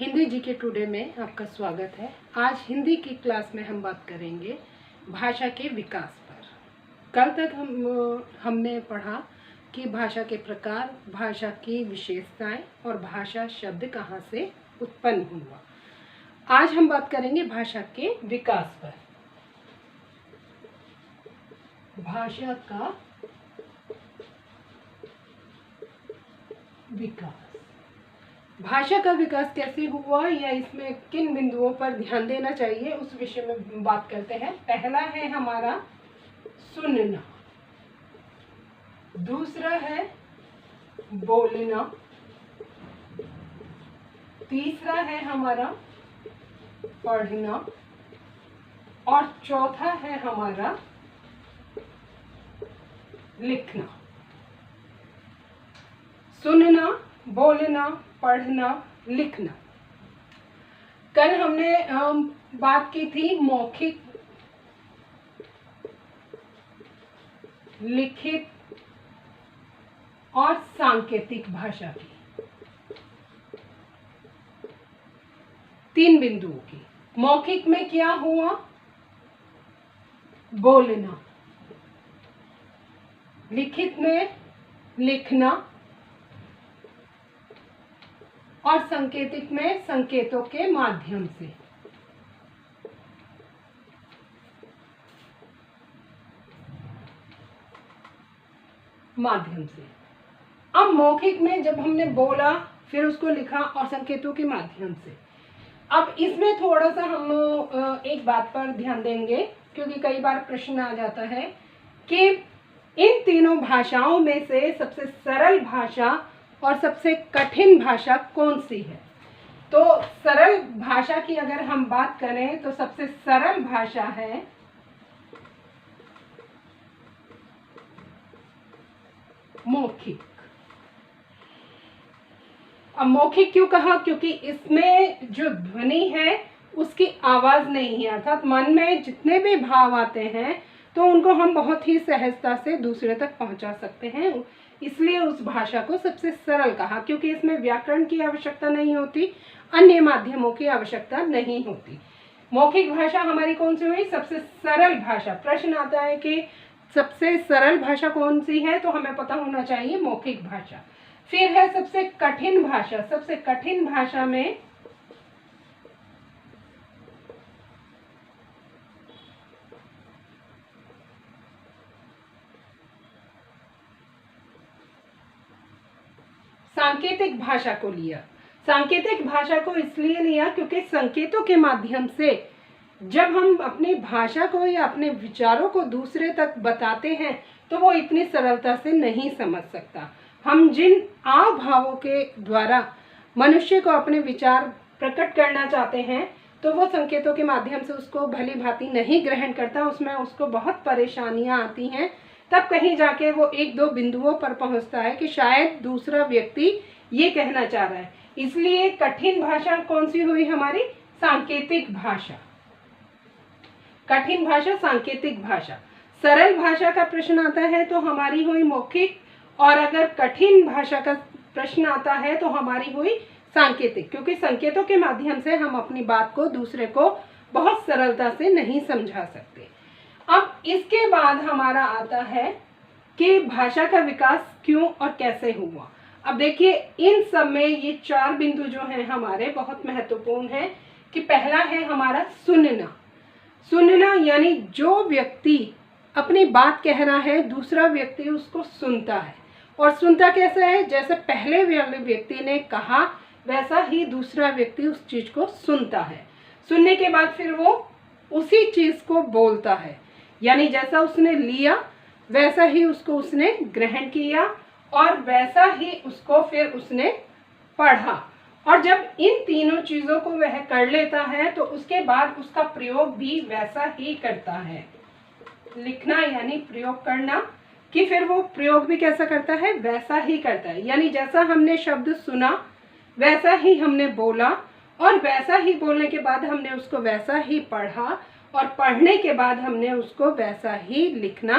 Hindi GK today में आपका स्वागत है। आज हिंदी की क्लास में हम बात करेंगे भाषा के विकास पर। कल तक हमने पढ़ा कि भाषा के प्रकार, भाषा की विशेषताएं और भाषा शब्द कहाँ से उत्पन्न हुआ। आज हम बात करेंगे भाषा के विकास पर। भाषा का विकास, भाषा का विकास कैसे हुआ या इसमें किन बिंदुओं पर ध्यान देना चाहिए उस विषय में बात करते हैं। पहला है हमारा सुनना, दूसरा है बोलना, तीसरा है हमारा पढ़ना और चौथा है हमारा लिखना। सुनना, बोलना, पढ़ना, लिखना। कल हमने बात की थी मौखिक, लिखित और सांकेतिक भाषा की, तीन बिंदुओं की। मौखिक में क्या हुआ? बोलना, लिखित में लिखना और सांकेतिक में संकेतों के माध्यम से। अब मौखिक में जब हमने बोला, फिर उसको लिखा और संकेतों के माध्यम से। अब इसमें थोड़ा सा हम एक बात पर ध्यान देंगे, क्योंकि कई बार प्रश्न आ जाता है कि इन तीनों भाषाओं में से सबसे सरल भाषा और सबसे कठिन भाषा कौन सी है। तो सरल भाषा की अगर हम बात करें तो सबसे सरल भाषा है मौखिक। अब मौखिक क्यों कहा? क्योंकि इसमें जो ध्वनि है उसकी आवाज नहीं है, अर्थात मन में जितने भी भाव आते हैं तो उनको हम बहुत ही सहजता से दूसरे तक पहुंचा सकते हैं। इसलिए उस भाषा को सबसे सरल कहा, क्योंकि इसमें व्याकरण की आवश्यकता नहीं होती, अन्य माध्यमों की आवश्यकता नहीं होती। मौखिक भाषा हमारी कौन सी हुई? सबसे सरल भाषा। प्रश्न आता है कि सबसे सरल भाषा कौन सी है, तो हमें पता होना चाहिए मौखिक भाषा। फिर है सबसे कठिन भाषा। सबसे कठिन भाषा में सांकेतिक भाषा को लिया। सांकेतिक भाषा को इसलिए लिया क्योंकि संकेतों के माध्यम से जब हम अपनी भाषा को या अपने विचारों को दूसरे तक बताते हैं तो वो इतनी सरलता से नहीं समझ सकता। हम जिन भावों के द्वारा मनुष्य को अपने विचार प्रकट करना चाहते हैं तो वो संकेतों के माध्यम से उसको भली भांति नहीं ग्रहण करता, उसमें उसको बहुत परेशानियां आती हैं। तब कहीं जाके वो एक दो बिंदुओं पर पहुंचता है कि शायद दूसरा व्यक्ति ये कहना चाह रहा है। इसलिए कठिन भाषा कौन सी हुई हमारी? सांकेतिक भाषा। कठिन भाषा, सांकेतिक भाषा। सरल भाषा का प्रश्न आता है तो हमारी हुई मौखिक, और अगर कठिन भाषा का प्रश्न आता है तो हमारी हुई सांकेतिक, क्योंकि संकेतों के माध्यम से हम अपनी बात को दूसरे को बहुत सरलता से नहीं समझा सकते। अब इसके बाद हमारा आता है कि भाषा का विकास क्यों और कैसे हुआ। अब देखिए, इन सब में ये चार बिंदु जो हैं हमारे बहुत महत्वपूर्ण हैं कि पहला है हमारा सुनना। सुनना यानी जो व्यक्ति अपनी बात कह रहा है, दूसरा व्यक्ति उसको सुनता है। और सुनता कैसे है? जैसे पहले वाले व्यक्ति ने कहा वैसा ही दूसरा व्यक्ति उस चीज को सुनता है। सुनने के बाद फिर वो उसी चीज को बोलता है, यानी जैसा उसने लिया वैसा ही उसको उसने ग्रहण किया और वैसा ही उसको फिर उसने पढ़ा। और जब इन तीनों चीजों को वह कर लेता है तो उसके बाद उसका प्रयोग भी वैसा ही करता है। लिखना यानी प्रयोग करना, कि फिर वो प्रयोग भी कैसा करता है? वैसा ही करता है। यानी जैसा हमने शब्द सुना वैसा ही हमने बोला, और वैसा ही बोलने के बाद हमने उसको वैसा ही पढ़ा, और पढ़ने के बाद हमने उसको वैसा ही लिखना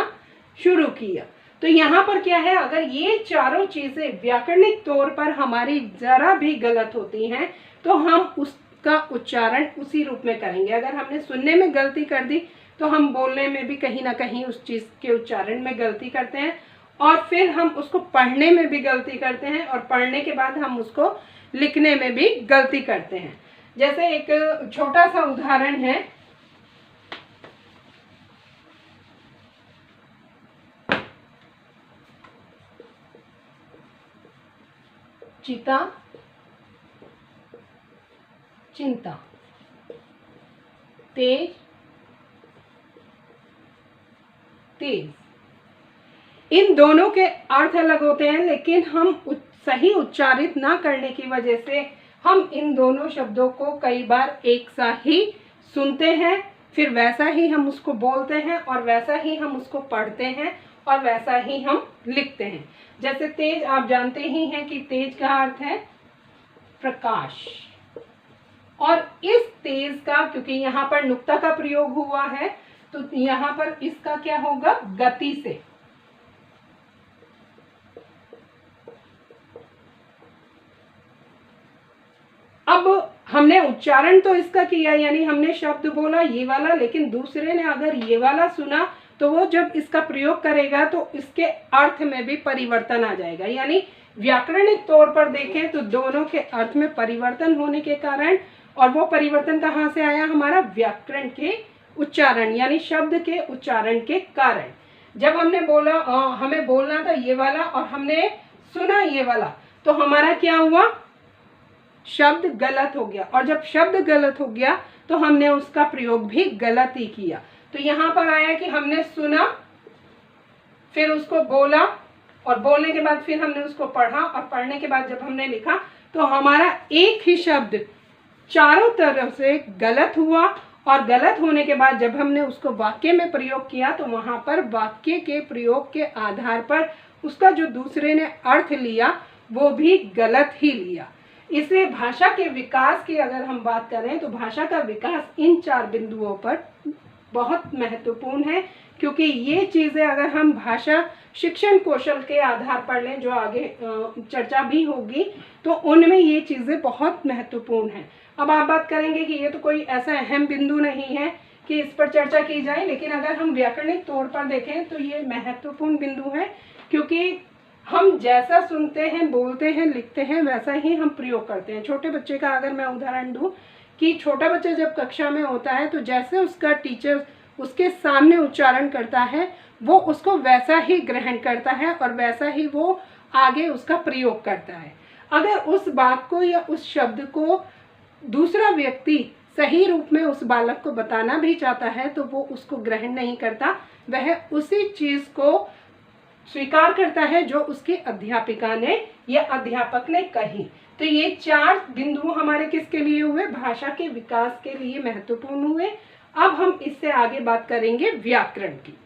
शुरू किया। तो यहाँ पर क्या है, अगर ये चारों चीजें व्याकरणिक तौर पर हमारी जरा भी गलत होती हैं तो हम उसका उच्चारण उसी रूप में करेंगे। अगर हमने सुनने में गलती कर दी तो हम बोलने में भी कहीं ना कहीं उस चीज के उच्चारण में गलती करते हैं, और फिर हम उसको पढ़ने में भी गलती करते हैं, और पढ़ने के बाद हम उसको लिखने में भी गलती करते हैं। जैसे एक छोटा सा उदाहरण है, चिता, चिंता, तेज, तेज। इन दोनों के अर्थ अलग होते हैं, लेकिन हम सही उच्चारित ना करने की वजह से हम इन दोनों शब्दों को कई बार एक सा ही सुनते हैं, फिर वैसा ही हम उसको बोलते हैं, और वैसा ही हम उसको पढ़ते हैं, और वैसा ही हम लिखते हैं। जैसे तेज, आप जानते ही हैं कि तेज का अर्थ है प्रकाश, और इस तेज का, क्योंकि यहाँ पर नुक्ता का प्रयोग हुआ है, तो यहाँ पर इसका क्या होगा, गति से। अब हमने उच्चारण तो इसका किया, यानी हमने शब्द बोला ये वाला, लेकिन दूसरे ने अगर ये वाला सुना तो वो जब इसका प्रयोग करेगा तो इसके अर्थ में भी परिवर्तन आ जाएगा। यानी व्याकरणिक तौर पर देखें तो दोनों के अर्थ में परिवर्तन होने के कारण, और वो परिवर्तन कहाँ से आया, हमारा व्याकरण के उच्चारण यानी शब्द के उच्चारण के कारण। जब हमने बोला, हमें बोलना था ये वाला और हमने सुना ये वाला, तो हमारा क्या हुआ, शब्द गलत हो गया, और जब शब्द गलत हो गया तो हमने उसका प्रयोग भी गलत ही किया। तो यहाँ पर आया कि हमने सुना, फिर उसको बोला, और बोलने के बाद फिर हमने उसको पढ़ा, और पढ़ने के बाद जब हमने लिखा तो हमारा एक ही शब्द चारों तरफ से गलत हुआ, और गलत होने के बाद जब हमने उसको वाक्य में प्रयोग किया तो वहाँ पर वाक्य के प्रयोग के आधार पर उसका जो दूसरे ने अर्थ लिया वो भी गलत ही लिया। इसलिए भाषा के विकास की अगर हम बात करें तो भाषा का विकास इन 4 बिंदुओं पर बहुत महत्वपूर्ण है, क्योंकि ये चीज़ें अगर हम भाषा शिक्षण कौशल के आधार पर लें, जो आगे चर्चा भी होगी, तो उनमें ये चीज़ें बहुत महत्वपूर्ण हैं। अब आप बात करेंगे कि ये तो कोई ऐसा अहम बिंदु नहीं है कि इस पर चर्चा की जाए, लेकिन अगर हम व्याकरणिक तौर पर देखें तो ये महत्वपूर्ण बिंदु है, क्योंकि हम जैसा सुनते हैं, बोलते हैं, लिखते हैं, वैसा ही हम प्रयोग करते हैं। छोटे बच्चे का अगर मैं उदाहरण दूं कि छोटा बच्चा जब कक्षा में होता है तो जैसे उसका टीचर उसके सामने उच्चारण करता है वो उसको वैसा ही ग्रहण करता है और वैसा ही वो आगे उसका प्रयोग करता है। अगर उस बात को या उस शब्द को दूसरा व्यक्ति सही रूप में उस बालक को बताना भी चाहता है तो वो उसको ग्रहण नहीं करता, वह उसी चीज़ को स्वीकार करता है जो उसकी अध्यापिका ने या अध्यापक ने कही। तो ये 4 बिंदु हमारे किसके लिए हुए, भाषा के विकास के लिए महत्वपूर्ण हुए। अब हम इससे आगे बात करेंगे व्याकरण की।